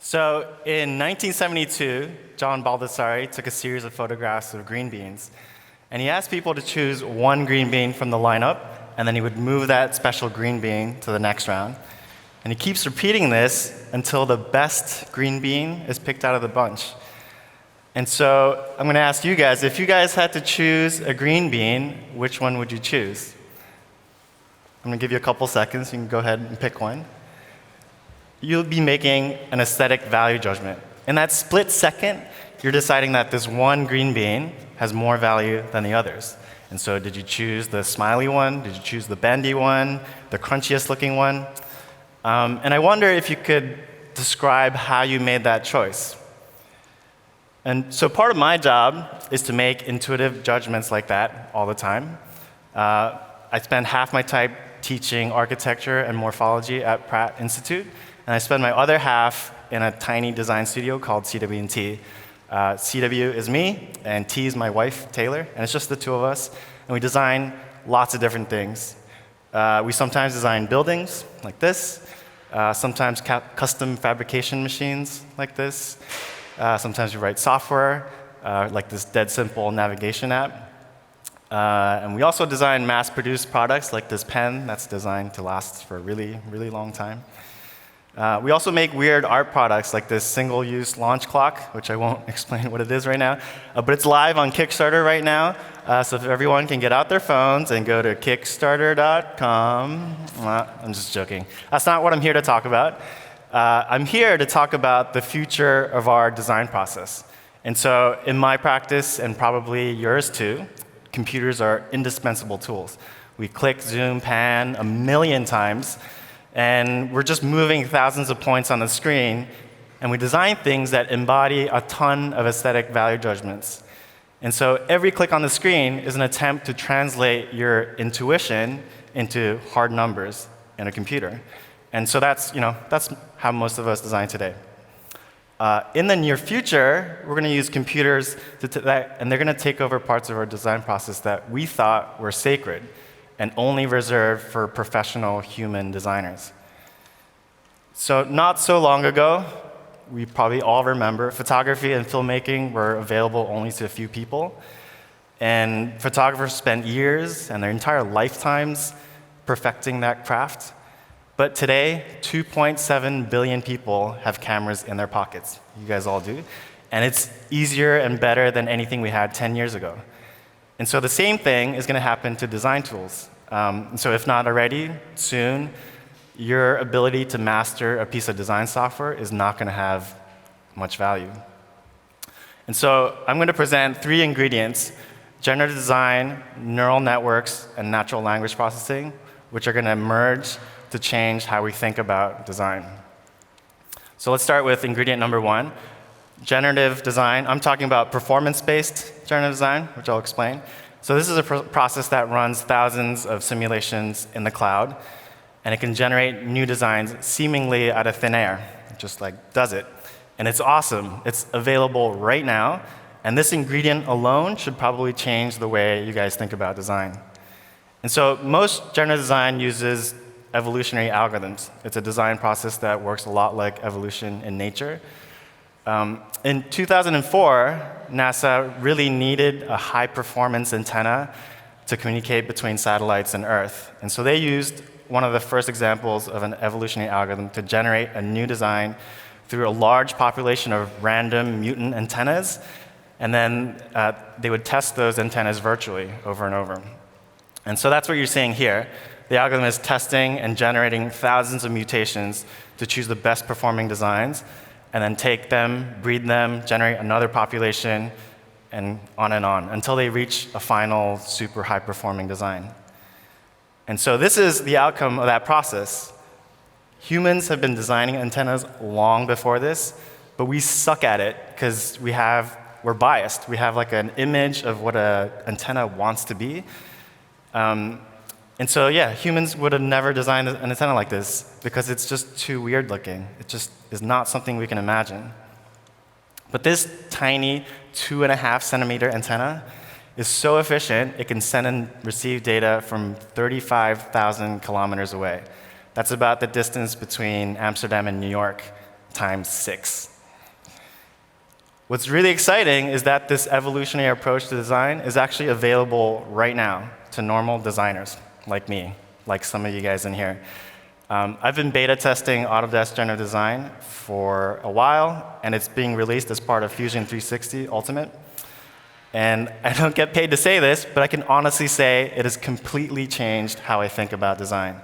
So in 1972, John Baldessari took a series of photographs of green beans, and he asked people to choose one green bean from the lineup, and then he would move that special green bean to the next round. And he keeps repeating this until the best green bean is picked out of the bunch. And so I'm going to ask you guys, if you guys had to choose a green bean, which one would you choose? I'm going to give you a couple seconds. You can go ahead and pick one. You'll be making an aesthetic value judgment. In that split second, you're deciding that this one green bean has more value than the others. And so did you choose the smiley one? Did you choose the bendy one? The crunchiest looking one? And I wonder if you could describe how you made that choice. And so part of my job is to make intuitive judgments like that all the time. I spend half my time teaching architecture and morphology at Pratt Institute, and I spend my other half in a tiny design studio called CW&T. CW is me, and T is my wife, Taylor, and it's just the two of us, and we design lots of different things. We sometimes design buildings like this, sometimes custom fabrication machines like this, sometimes we write software like this dead simple navigation app. And we also design mass-produced products like this pen that's designed to last for a really, really long time. We also make weird art products like this single-use launch clock, which I won't explain what it is right now. But it's live on Kickstarter right now. So if everyone can get out their phones and go to kickstarter.com. I'm just joking. That's not what I'm here to talk about. I'm here to talk about the future of our design process. And so in my practice, and probably yours too, computers are indispensable tools. We click, zoom, pan a million times, and we're just moving thousands of points on the screen, and we design things that embody a ton of aesthetic value judgments. And so every click on the screen is an attempt to translate your intuition into hard numbers in a computer. And so that's how most of us design today. In the near future, we're going to use computers, and they're going to take over parts of our design process that we thought were sacred and only reserved for professional human designers. So not so long ago, we probably all remember, photography and filmmaking were available only to a few people. And photographers spent years and their entire lifetimes perfecting that craft. But today, 2.7 billion people have cameras in their pockets. You guys all do. And it's easier and better than anything we had 10 years ago. And so the same thing is going to happen to design tools. So if not already, soon, your ability to master a piece of design software is not going to have much value. And so I'm going to present 3 ingredients: generative design, neural networks, and natural language processing, which are going to merge to change how we think about design. So let's start with ingredient number 1, generative design. I'm talking about performance-based generative design, which I'll explain. So this is a process that runs thousands of simulations in the cloud, and it can generate new designs seemingly out of thin air. It just does it. And it's awesome. It's available right now, and this ingredient alone should probably change the way you guys think about design. And so most generative design uses evolutionary algorithms. It's a design process that works a lot like evolution in nature. In 2004, NASA really needed a high-performance antenna to communicate between satellites and Earth. And so they used one of the first examples of an evolutionary algorithm to generate a new design through a large population of random mutant antennas. And then they would test those antennas virtually over and over. And so that's what you're seeing here. The algorithm is testing and generating thousands of mutations to choose the best performing designs, and then take them, breed them, generate another population, and on until they reach a final super high performing design. And so this is the outcome of that process. Humans have been designing antennas long before this, but we suck at it because we're biased. We have an image of what an antenna wants to be. And so, yeah, humans would have never designed an antenna like this because it's just too weird looking. It just is not something we can imagine. But this tiny 2.5 centimeter antenna is so efficient, it can send and receive data from 35,000 kilometers away. That's about the distance between Amsterdam and New York. times 6. What's really exciting is that this evolutionary approach to design is actually available right now to normal designers like me, like some of you guys in here. I've been beta testing Autodesk Generative Design for a while, and it's being released as part of Fusion 360 Ultimate. And I don't get paid to say this, but I can honestly say it has completely changed how I think about design.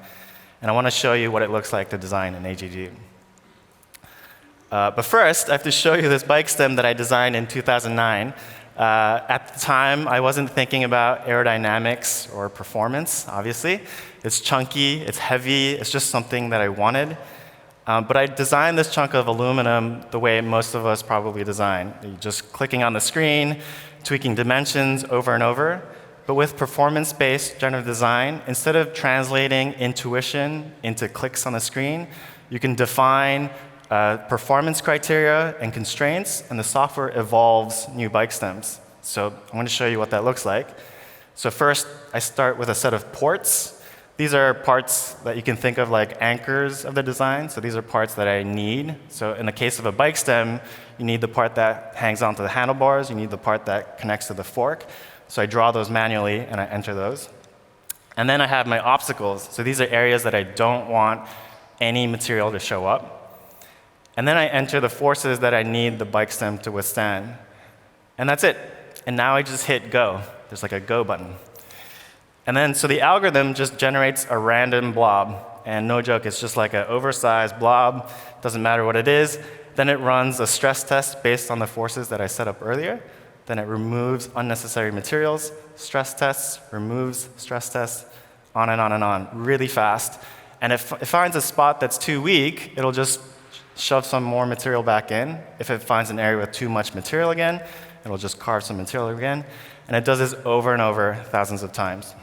And I want to show you what it looks like to design in AGD. But first, I have to show you this bike stem that I designed in 2009. At the time, I wasn't thinking about aerodynamics or performance, obviously. It's chunky, it's heavy, it's just something that I wanted. But I designed this chunk of aluminum the way most of us probably design. You're just clicking on the screen, tweaking dimensions over and over. But with performance-based generative design, instead of translating intuition into clicks on the screen, you can define performance criteria and constraints, and the software evolves new bike stems. So I'm going to show you what that looks like. So first, I start with a set of ports. These are parts that you can think of like anchors of the design. So these are parts that I need. So in the case of a bike stem, you need the part that hangs onto the handlebars. You need the part that connects to the fork. So I draw those manually, and I enter those. And then I have my obstacles. So these are areas that I don't want any material to show up. And then I enter the forces that I need the bike stem to withstand. And that's it. And now I just hit go. There's like a go button. And then, so the algorithm just generates a random blob. And no joke, it's just like an oversized blob. Doesn't matter what it is. Then it runs a stress test based on the forces that I set up earlier. Then it removes unnecessary materials, stress tests, removes stress tests, on and on and on, really fast. And if it finds a spot that's too weak, it'll just shove some more material back in. If it finds an area with too much material again, it'll just carve some material again. And it does this over and over thousands of times.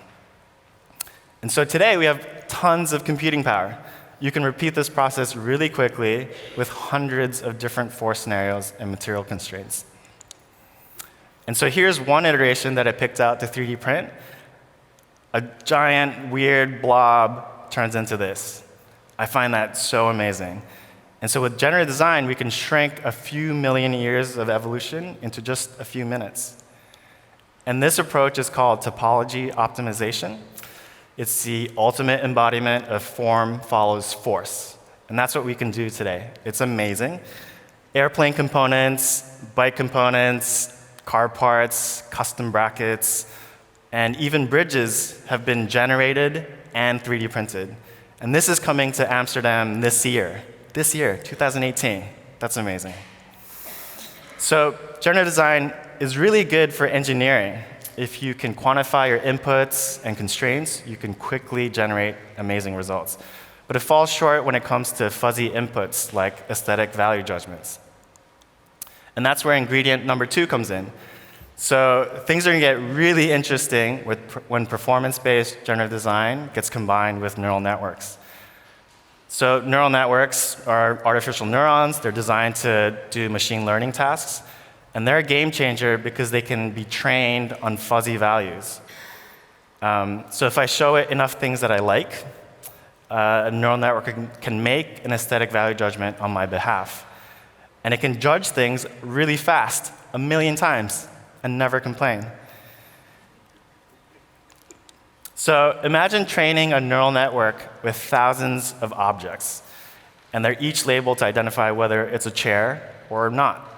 And so today we have tons of computing power. You can repeat this process really quickly with hundreds of different force scenarios and material constraints. And so here's one iteration that I picked out to 3D print. A giant, weird blob turns into this. I find that so amazing. And so with generative design, we can shrink a few million years of evolution into just a few minutes. And this approach is called topology optimization. It's the ultimate embodiment of form follows force. And that's what we can do today. It's amazing. Airplane components, bike components, car parts, custom brackets, and even bridges have been generated and 3D printed. And this is coming to Amsterdam this year, 2018. That's amazing. So generative design is really good for engineering. If you can quantify your inputs and constraints, you can quickly generate amazing results. But it falls short when it comes to fuzzy inputs like aesthetic value judgments. And that's where ingredient number 2 comes in. So things are going to get really interesting when performance-based generative design gets combined with neural networks. So neural networks are artificial neurons. They're designed to do machine learning tasks. And they're a game changer because they can be trained on fuzzy values. So if I show it enough things that I like, a neural network can make an aesthetic value judgment on my behalf. And it can judge things really fast, 1 million times, and never complain. So imagine training a neural network with thousands of objects. And they're each labeled to identify whether it's a chair or not.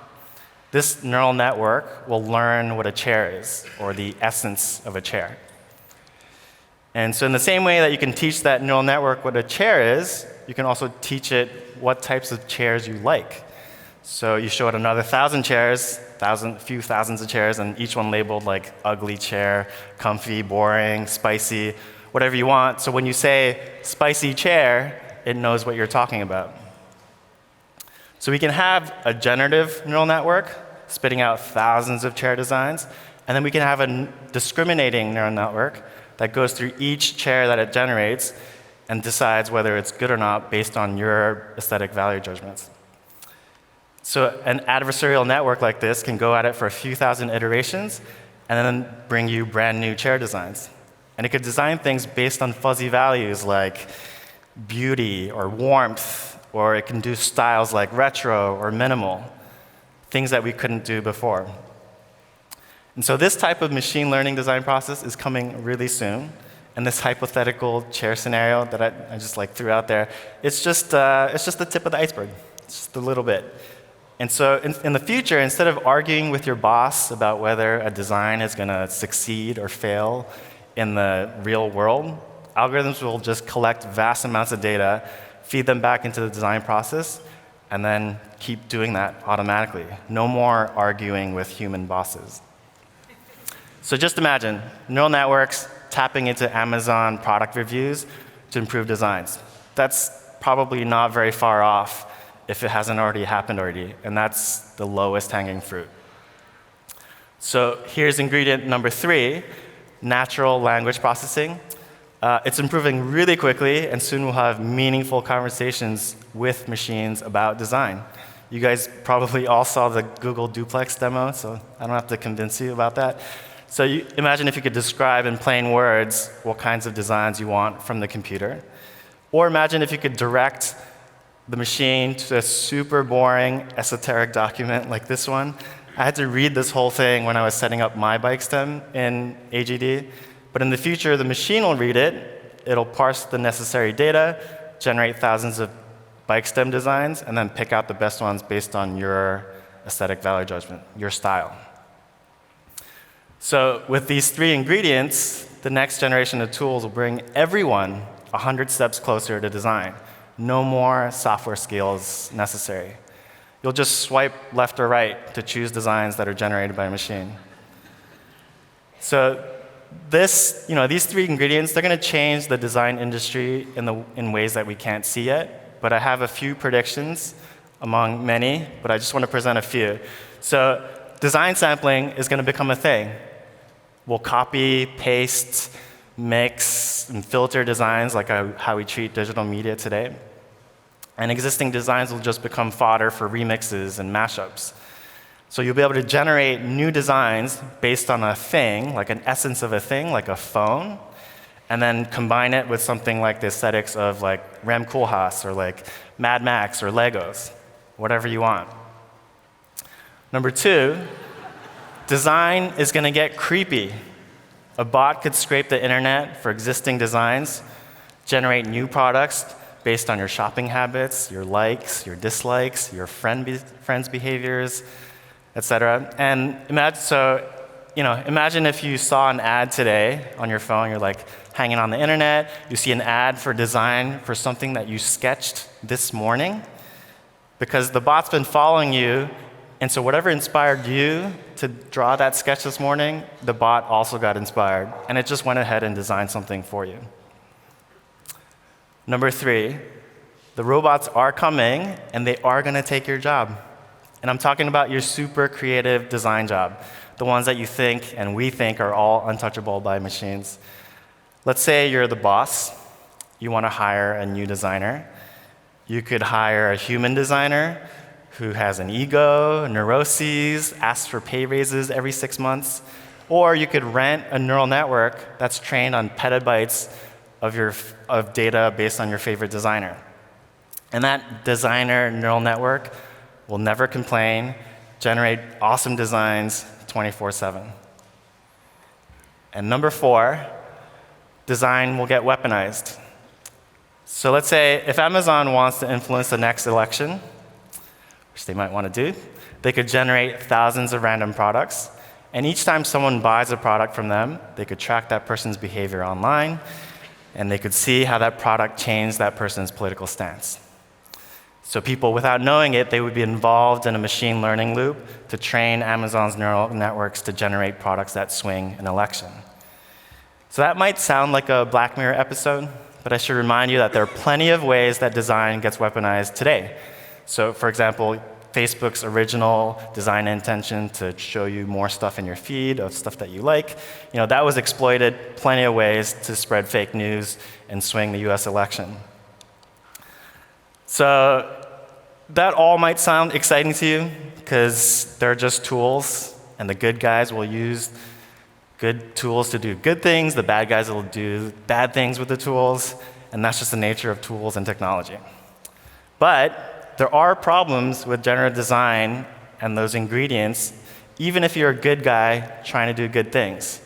This neural network will learn what a chair is, or the essence of a chair. And so in the same way that you can teach that neural network what a chair is, you can also teach it what types of chairs you like. So you show it another 1,000 chairs, a few thousands of chairs, and each one labeled like ugly chair, comfy, boring, spicy, whatever you want. So when you say spicy chair, it knows what you're talking about. So we can have a generative neural network spitting out thousands of chair designs, and then we can have a discriminating neural network that goes through each chair that it generates and decides whether it's good or not based on your aesthetic value judgments. So an adversarial network like this can go at it for a few thousand iterations and then bring you brand new chair designs. And it could design things based on fuzzy values like beauty or warmth or it can do styles like retro or minimal, things that we couldn't do before. And so this type of machine learning design process is coming really soon. And this hypothetical chair scenario that I just like threw out there, it's just the tip of the iceberg. It's just a little bit. And so in the future, instead of arguing with your boss about whether a design is going to succeed or fail in the real world, algorithms will just collect vast amounts of data, feed them back into the design process, and then keep doing that automatically. No more arguing with human bosses. So just imagine neural networks tapping into Amazon product reviews to improve designs. That's probably not very far off if it hasn't already happened already, and that's the lowest hanging fruit. So here's ingredient number 3, natural language processing. It's improving really quickly, and soon we'll have meaningful conversations with machines about design. You guys probably all saw the Google Duplex demo, so I don't have to convince you about that. So imagine if you could describe in plain words what kinds of designs you want from the computer. Or imagine if you could direct the machine to a super boring, esoteric document like this one. I had to read this whole thing when I was setting up my bike stem in AGD. But in the future, the machine will read it. It'll parse the necessary data, generate thousands of bike stem designs, and then pick out the best ones based on your aesthetic value judgment, your style. So with these 3 ingredients, the next generation of tools will bring everyone 100 steps closer to design. No more software skills necessary. You'll just swipe left or right to choose designs that are generated by a machine. So these 3 ingredients, they're going to change the design industry in ways that we can't see yet. But I have a few predictions among many, but I just want to present a few. So design sampling is going to become a thing. We'll copy, paste, mix, and filter designs like how we treat digital media today. And existing designs will just become fodder for remixes and mashups. So you'll be able to generate new designs based on a thing, like an essence of a thing, like a phone, and then combine it with something like the aesthetics of like Rem Koolhaas or like Mad Max or Legos, whatever you want. Number 2, design is going to get creepy. A bot could scrape the internet for existing designs, generate new products based on your shopping habits, your likes, your dislikes, your friends' behaviors, etc. And imagine if you saw an ad today on your phone, you're like hanging on the internet, you see an ad for design for something that you sketched this morning, because the bot's been following you. And so whatever inspired you to draw that sketch this morning, the bot also got inspired. And it just went ahead and designed something for you. Number 3, the robots are coming, and they are going to take your job. And I'm talking about your super creative design job, the ones that you think and we think are all untouchable by machines. Let's say you're the boss. You want to hire a new designer. You could hire a human designer who has an ego, neuroses, asks for pay raises every 6 months. Or you could rent a neural network that's trained on petabytes of data based on your favorite designer. And that designer neural network will never complain, generate awesome designs 24/7. And number 4, design will get weaponized. So let's say if Amazon wants to influence the next election, which they might want to do, they could generate thousands of random products. And each time someone buys a product from them, they could track that person's behavior online, and they could see how that product changed that person's political stance. So people, without knowing it, they would be involved in a machine learning loop to train Amazon's neural networks to generate products that swing an election. So that might sound like a Black Mirror episode, but I should remind you that there are plenty of ways that design gets weaponized today. So for example, Facebook's original design intention to show you more stuff in your feed of stuff that you like, that was exploited plenty of ways to spread fake news and swing the US election. So that all might sound exciting to you because they're just tools, and the good guys will use good tools to do good things, the bad guys will do bad things with the tools, and that's just the nature of tools and technology. But there are problems with generative design and those ingredients, even if you're a good guy trying to do good things.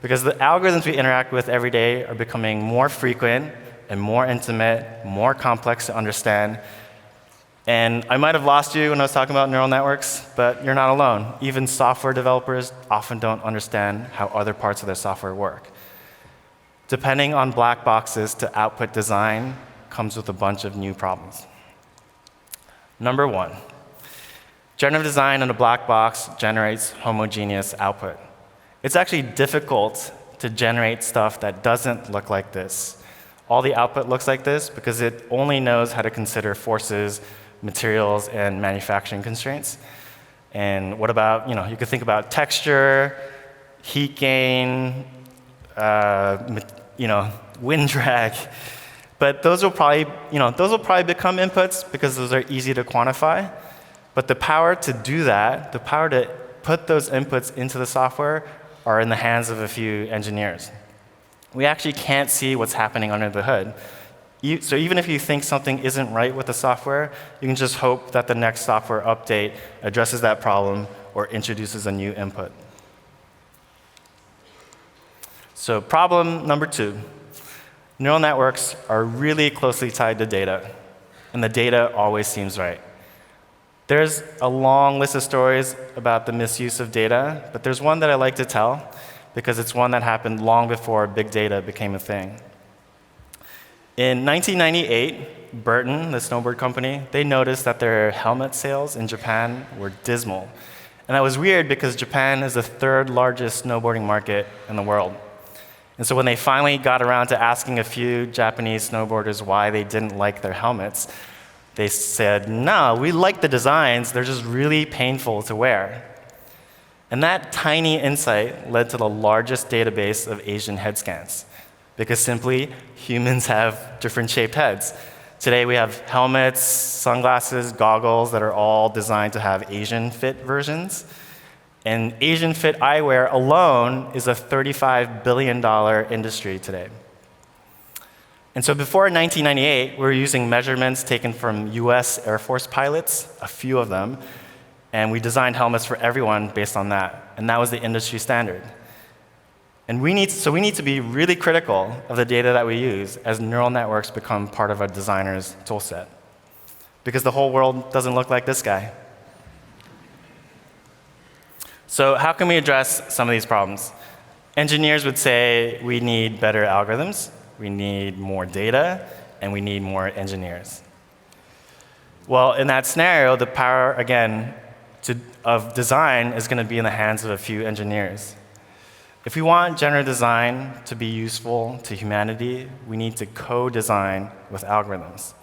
Because the algorithms we interact with every day are becoming more frequent and more intimate, more complex to understand. And I might have lost you when I was talking about neural networks, but you're not alone. Even software developers often don't understand how other parts of their software work. Depending on black boxes to output design comes with a bunch of new problems. Number one, generative design in a black box generates homogeneous output. It's actually difficult to generate stuff that doesn't look like this. All the output looks like this because it only knows how to consider forces, materials, and manufacturing constraints. And what about, you could think about texture, heat gain, wind drag. But those will probably become inputs because those are easy to quantify. But the power to do that, the power to put those inputs into the software are in the hands of a few engineers. We actually can't see what's happening under the hood. So even if you think something isn't right with the software, you can just hope that the next software update addresses that problem or introduces a new input. So problem number two, neural networks are really closely tied to data, and the data always seems right. There's a long list of stories about the misuse of data, but there's one that I like to tell because it's one that happened long before big data became a thing. In 1998, Burton, the snowboard company, they noticed that their helmet sales in Japan were dismal. And that was weird because Japan is the third largest snowboarding market in the world. And so when they finally got around to asking a few Japanese snowboarders why they didn't like their helmets, they said, no, we like the designs, they're just really painful to wear. And that tiny insight led to the largest database of Asian head scans, because simply humans have different shaped heads. Today we have helmets, sunglasses, goggles that are all designed to have Asian fit versions. And Asian fit eyewear alone is a $35 billion industry today. And so before 1998, we were using measurements taken from US Air Force pilots, a few of them, and we designed helmets for everyone based on that. And that was the industry standard. And we need to be really critical of the data that we use as neural networks become part of a designer's toolset. Because the whole world doesn't look like this guy. So how can we address some of these problems? Engineers would say we need better algorithms, we need more data, and we need more engineers. Well, in that scenario, the power, again, of design is going to be in the hands of a few engineers. If we want generative design to be useful to humanity, we need to co-design with algorithms.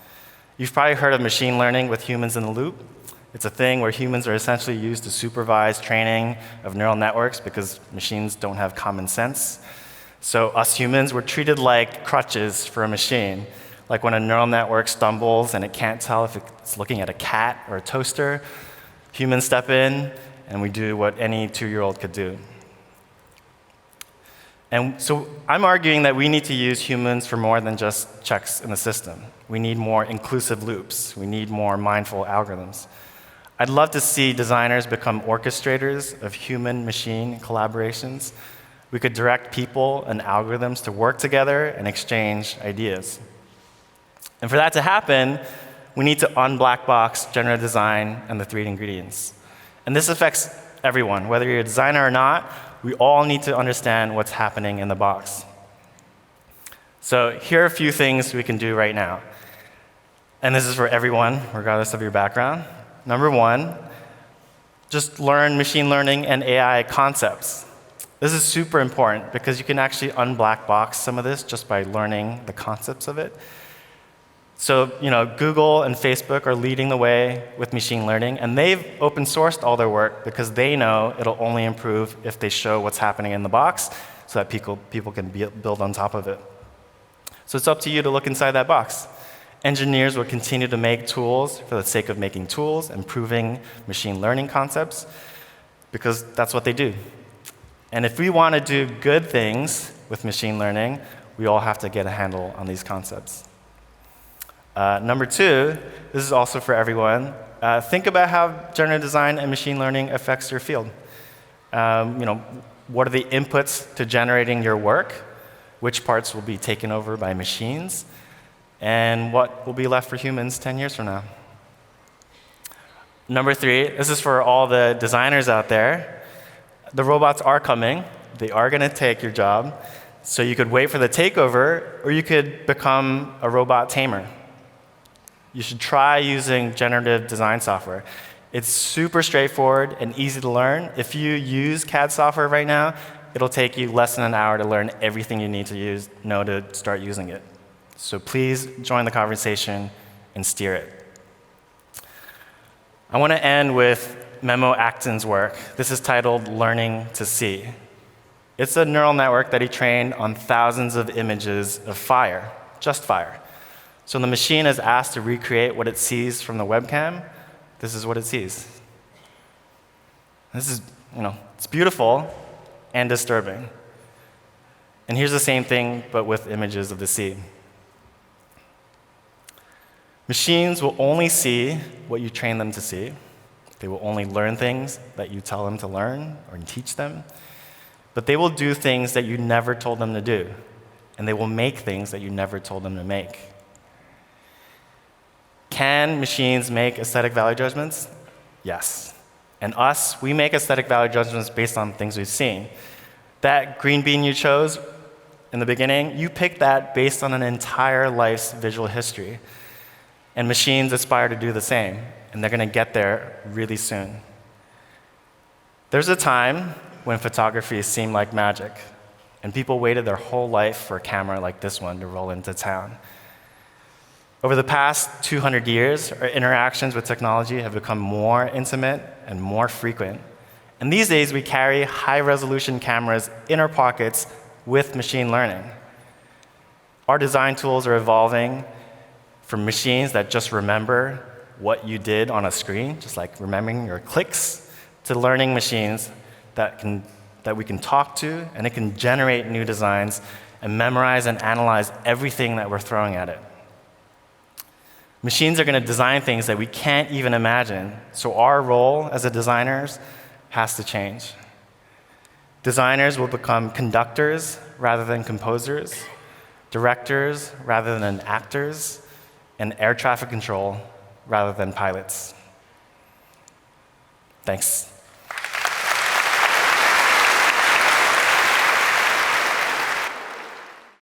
You've probably heard of machine learning with humans in the loop. It's a thing where humans are essentially used to supervise training of neural networks because machines don't have common sense. So us humans, we're treated like crutches for a machine. Like when a neural network stumbles and it can't tell if it's looking at a cat or a toaster, humans step in and we do what any 2-year-old could do. And so I'm arguing that we need to use humans for more than just checks in the system. We need more inclusive loops. We need more mindful algorithms. I'd love to see designers become orchestrators of human-machine collaborations. We could direct people and algorithms to work together and exchange ideas. And for that to happen, we need to unblack box generative design and the 3 ingredients. And this affects everyone, whether you're a designer or not. We all need to understand what's happening in the box. So here are a few things we can do right now. And this is for everyone, regardless of your background. Number 1, just learn machine learning and AI concepts. This is super important because you can actually unblack box some of this just by learning the concepts of it. So, Google and Facebook are leading the way with machine learning, and they've open sourced all their work because they know it'll only improve if they show what's happening in the box so that people can build on top of it. So it's up to you to look inside that box. Engineers will continue to make tools for the sake of making tools, improving machine learning concepts, because that's what they do. And if we want to do good things with machine learning, we all have to get a handle on these concepts. Number two, this is also for everyone. Think about how generative design and machine learning affects your field. What are the inputs to generating your work? Which parts will be taken over by machines? And what will be left for humans 10 years from now? Number three, this is for all the designers out there. The robots are coming. They are going to take your job. So you could wait for the takeover, or you could become a robot tamer. You should try using generative design software. It's super straightforward and easy to learn. If you use CAD software right now, it'll take you less than an hour to learn everything you need to know to start using it. So please join the conversation and steer it. I want to end with Memo Acton's work. This is titled Learning to See. It's a neural network that he trained on thousands of images of fire, just fire. So the machine is asked to recreate what it sees from the webcam. This is what it sees. This is, it's beautiful and disturbing. And here's the same thing, but with images of the sea. Machines will only see what you train them to see. They will only learn things that you tell them to learn or teach them. But they will do things that you never told them to do. And they will make things that you never told them to make. Can machines make aesthetic value judgments? Yes. And us, we make aesthetic value judgments based on things we've seen. That green bean you chose in the beginning, you picked that based on an entire life's visual history. And machines aspire to do the same, and they're going to get there really soon. There's a time when photography seemed like magic, and people waited their whole life for a camera like this one to roll into town. Over the past 200 years, our interactions with technology have become more intimate and more frequent. And these days, we carry high-resolution cameras in our pockets with machine learning. Our design tools are evolving from machines that just remember what you did on a screen, just like remembering your clicks, to learning machines that we can talk to, and it can generate new designs and memorize and analyze everything that we're throwing at it. Machines are going to design things that we can't even imagine, so our role as designers has to change. Designers will become conductors rather than composers, directors rather than actors, and air traffic control rather than pilots. Thanks.